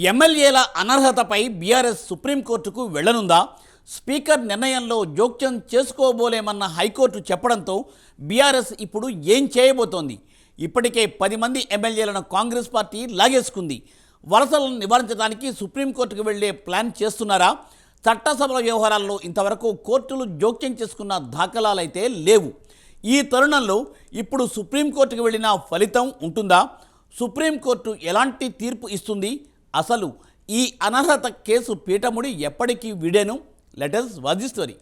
ఎమ్మెల్యేల అనర్హతపై బీఆర్ఎస్ సుప్రీంకోర్టుకు వెళ్లనుందా? స్పీకర్ నిర్ణయంలో జోక్యం చేసుకోబోలేమన్న హైకోర్టు చెప్పడంతో బీఆర్ఎస్ ఇప్పుడు ఏం చేయబోతోంది? ఇప్పటికే 10 మంది ఎమ్మెల్యేలను కాంగ్రెస్ పార్టీ లాగేసుకుంది. వలసలను నివారించడానికి సుప్రీంకోర్టుకు వెళ్లే ప్లాన్ చేస్తున్నారా? చట్టసభల వ్యవహారాల్లో ఇంతవరకు కోర్టులు జోక్యం చేసుకున్న దాఖలాలైతే లేవు. ఈ తరుణంలో ఇప్పుడు సుప్రీంకోర్టుకు వెళ్ళిన ఫలితం ఉంటుందా? సుప్రీంకోర్టు ఎలాంటి తీర్పు ఇస్తుంది? అసలు ఈ అనర్హత కేసు పీఠముడి ఎప్పటికీ విడెను? Let us watch the story.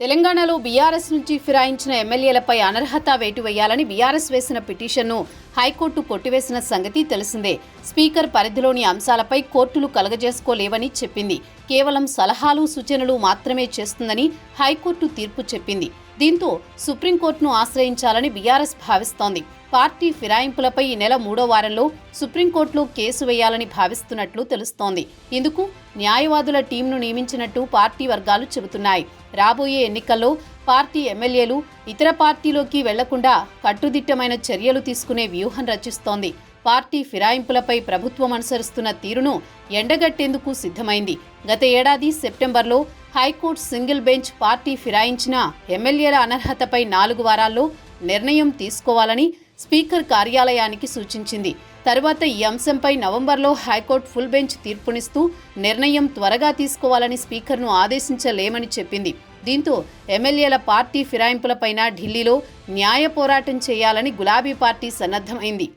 తెలంగాణలో బీఆర్ఎస్ నుంచి ఫిరాయించిన ఎమ్మెల్యేలపై అనర్హత వేటు వేయాలని బీఆర్ఎస్ వేసిన పిటిషన్ను హైకోర్టు కొట్టివేసిన సంగతి తెలిసిందే. స్పీకర్ పరిధిలోని అంశాలపై కోర్టులు కలగజేసుకోలేవని చెప్పింది. కేవలం సలహాలు సూచనలు మాత్రమే చేస్తుందని హైకోర్టు తీర్పు చెప్పింది. దీంతో సుప్రీంకోర్టును ఆశ్రయించాలని బీఆర్ఎస్ భావిస్తోంది. పార్టీ ఫిరాయింపులపై ఈ నెల 3వ వారంలో సుప్రీంకోర్టులో కేసు వేయాలని భావిస్తున్నట్లు తెలుస్తోంది. ఇందుకు న్యాయవాదుల టీంను నియమించినట్టు పార్టీ వర్గాలు చెబుతున్నాయి. రాబోయే ఎన్నికల్లో పార్టీ ఎమ్మెల్యేలు ఇతర పార్టీలోకి వెళ్లకుండా కట్టుదిట్టమైన చర్యలు తీసుకునే వ్యూహం రచిస్తోంది. పార్టీ ఫిరాయింపులపై ప్రభుత్వం అనుసరిస్తున్న తీరును ఎండగట్టేందుకు సిద్ధమైంది. గత ఏడాది సెప్టెంబర్లో హైకోర్టు సింగిల్ బెంచ్ పార్టీ ఫిరాయించిన ఎమ్మెల్యేల అనర్హతపై 4 వారాల్లో నిర్ణయం తీసుకోవాలని స్పీకర్ కార్యాలయానికి సూచించింది. తరువాత ఈ అంశంపై నవంబర్లో హైకోర్టు ఫుల్ బెంచ్ తీర్పునిస్తూ నిర్ణయం త్వరగా తీసుకోవాలని స్పీకర్ను ఆదేశించలేమని చెప్పింది. దీంతో ఎమ్మెల్యేల పార్టీ ఫిరాయింపులపైన ఢిల్లీలో న్యాయ పోరాటం చేయాలని గులాబీ పార్టీ సన్నద్ధమైంది.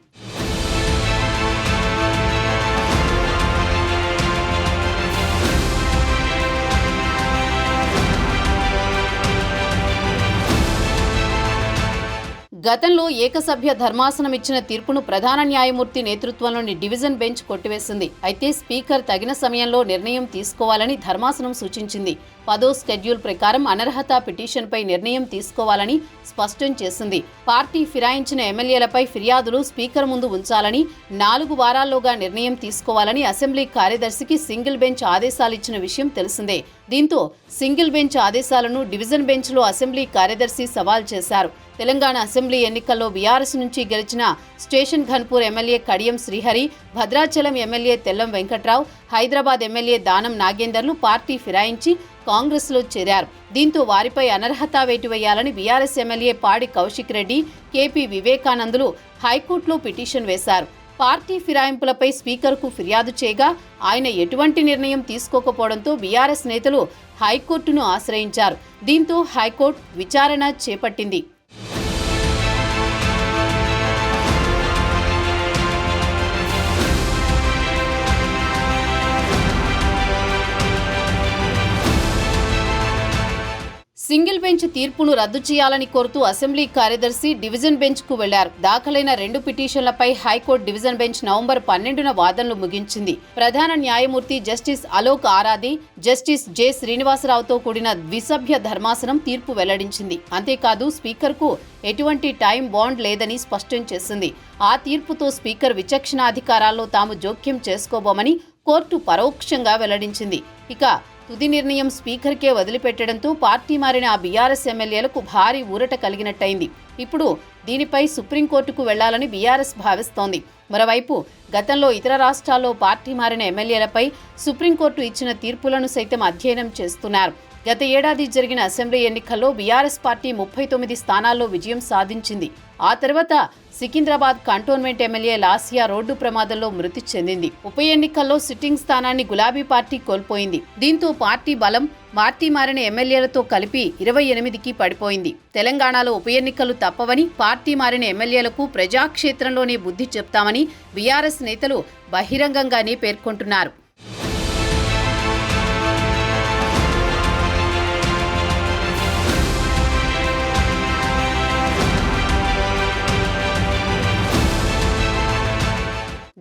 గతంలో ఏకసభ్య ధర్మాసనం ఇచ్చిన తీర్పును ప్రధాన న్యాయమూర్తి నేతృత్వంలోని డివిజన్ బెంచ్ కొట్టివేసింది. అయితే స్పీకర్ తగిన సమయంలో నిర్ణయం తీసుకోవాలని ధర్మాసనం సూచించింది. 10వ షెడ్యూల్ ప్రకారం అనర్హత పిటిషన్పై నిర్ణయం తీసుకోవాలని స్పష్టం చేసింది. పార్టీ ఫిరాయించిన ఎమ్మెల్యేలపై ఫిర్యాదులు స్పీకర్ ముందు ఉంచాలని, 4 వారాల్లోగా నిర్ణయం తీసుకోవాలని అసెంబ్లీ కార్యదర్శికి సింగిల్ బెంచ్ ఆదేశాలిచ్చిన విషయం తెలిసిందే. దీంతో సింగిల్ బెంచ్ ఆదేశాలను డివిజన్ బెంచ్లో అసెంబ్లీ కార్యదర్శి సవాల్ చేశారు. తెలంగాణ అసెంబ్లీ ఎన్నికల్లో బీఆర్ఎస్ నుంచి గెలిచిన station Ghanpur MLA Kadiyam Srihari, Bhadrachalam MLA Tellam Venkatrao, Hyderabad MLA దానం నాగేందర్లు పార్టీ ఫిరాయించి కాంగ్రెస్లో చేరారు. దీంతో వారిపై అనర్హత వేటు వేయాలని బీఆర్ఎస్ ఎమ్మెల్యే పాడి కౌశిక్ రెడ్డి, కేపీ వివేకానందులు హైకోర్టులో పిటిషన్ వేశారు. పార్టీ ఫిరాయింపులపై స్పీకర్కు ఫిర్యాదు చేయగా ఆయన ఎటువంటి నిర్ణయం తీసుకోకపోవడంతో బీఆర్ఎస్ నేతలు హైకోర్టును ఆశ్రయించారు. దీంతో హైకోర్టు విచారణ చేపట్టింది. సింగిల్ బెంచ్ తీర్పును రద్దు చేయాలని కోరుతూ అసెంబ్లీ కార్యదర్శి డివిజన్ బెంచ్కు వెళ్లారు. దాఖలైన 2 పిటిషన్లపై హైకోర్టు డివిజన్ బెంచ్ నవంబర్ 12న వాదనలు ముగించింది. ప్రధాన న్యాయమూర్తి justice Alok Aradhe, justice J శ్రీనివాసరావుతో కూడిన ద్విసభ్య ధర్మాసనం తీర్పు వెల్లడించింది. అంతేకాదు స్పీకర్కు ఎటువంటి టైం బాండ్ లేదని స్పష్టం చేసింది. ఆ తీర్పుతో స్పీకర్ విచక్షణాధికారాల్లో తాము జోక్యం చేసుకోబోమని కోర్టు పరోక్షంగా వెల్లడించింది. ఇక తుది నిర్ణయం స్పీకర్కే వదిలిపెట్టడంతో పార్టీ మారిన ఆ బీఆర్ఎస్ ఎమ్మెల్యేలకు భారీ ఊరట కలిగినట్టయింది. ఇప్పుడు దీనిపై సుప్రీంకోర్టుకు వెళ్లాలని బీఆర్ఎస్ భావిస్తోంది. మరోవైపు గతంలో ఇతర రాష్ట్రాల్లో పార్టీ మారిన ఎమ్మెల్యేలపై సుప్రీంకోర్టు ఇచ్చిన తీర్పులను సైతం అధ్యయనం చేస్తున్నారు. గత ఏడాది జరిగిన అసెంబ్లీ ఎన్నికల్లో బీఆర్ఎస్ పార్టీ 39 స్థానాల్లో విజయం సాధించింది. ఆ తర్వాత సికింద్రాబాద్ కంటోన్మెంట్ ఎమ్మెల్యే లాసియా రోడ్డు ప్రమాదంలో మృతి చెందింది. ఉప ఎన్నికల్లో సిట్టింగ్ స్థానాన్ని గులాబీ పార్టీ కోల్పోయింది. దీంతో పార్టీ బలం పార్టీ మారిన ఎమ్మెల్యేలతో కలిపి 28కి పడిపోయింది. తెలంగాణలో ఉప ఎన్నికలు తప్పవని, పార్టీ మారిన ఎమ్మెల్యేలకు ప్రజాక్షేత్రంలోనే బుద్ధి చెప్తామని బీఆర్ఎస్ నేతలు బహిరంగంగానే పేర్కొంటున్నారు.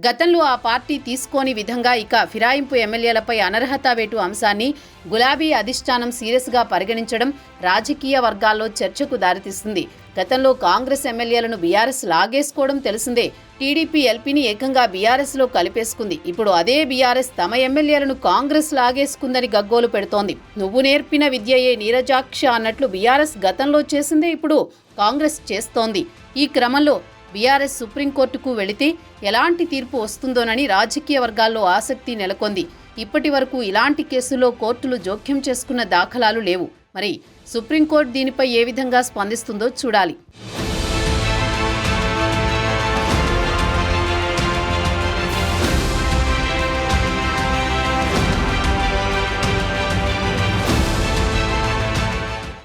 గతంలో ఆ పార్టీ తీసుకోని విధంగా ఇక ఫిరాయింపు ఎమ్మెల్యేలపై అనర్హత వేటు అంశాన్ని గులాబీ అధిష్టానం సీరియస్గా పరిగణించడం రాజకీయ వర్గాల్లో చర్చకు దారితీస్తుంది. గతంలో కాంగ్రెస్ ఎమ్మెల్యేలను బీఆర్ఎస్ లాగేసుకోవడం తెలిసిందే. టీడీపీ ఎల్పీని ఏకంగా బీఆర్ఎస్లో కలిపేసుకుంది. ఇప్పుడు అదే బీఆర్ఎస్ తమ ఎమ్మెల్యేలను కాంగ్రెస్ లాగేసుకుందని గగ్గోలు పెడుతోంది. నువ్వు నేర్పిన విద్యయే నీరజాక్ష అన్నట్లు బీఆర్ఎస్ గతంలో చేసిందే ఇప్పుడు కాంగ్రెస్ చేస్తోంది. ఈ క్రమంలో బీఆర్ఎస్ సుప్రీంకోర్టుకు వెళితే ఎలాంటి తీర్పు వస్తుందోనని రాజకీయ వర్గాల్లో ఆసక్తి నెలకొంది. ఇప్పటి వరకు ఇలాంటి కేసుల్లో కోర్టులు జోక్యం చేసుకున్న దాఖలాలు లేవు. మరి సుప్రీంకోర్టు దీనిపై ఏ విధంగా స్పందిస్తుందో చూడాలి.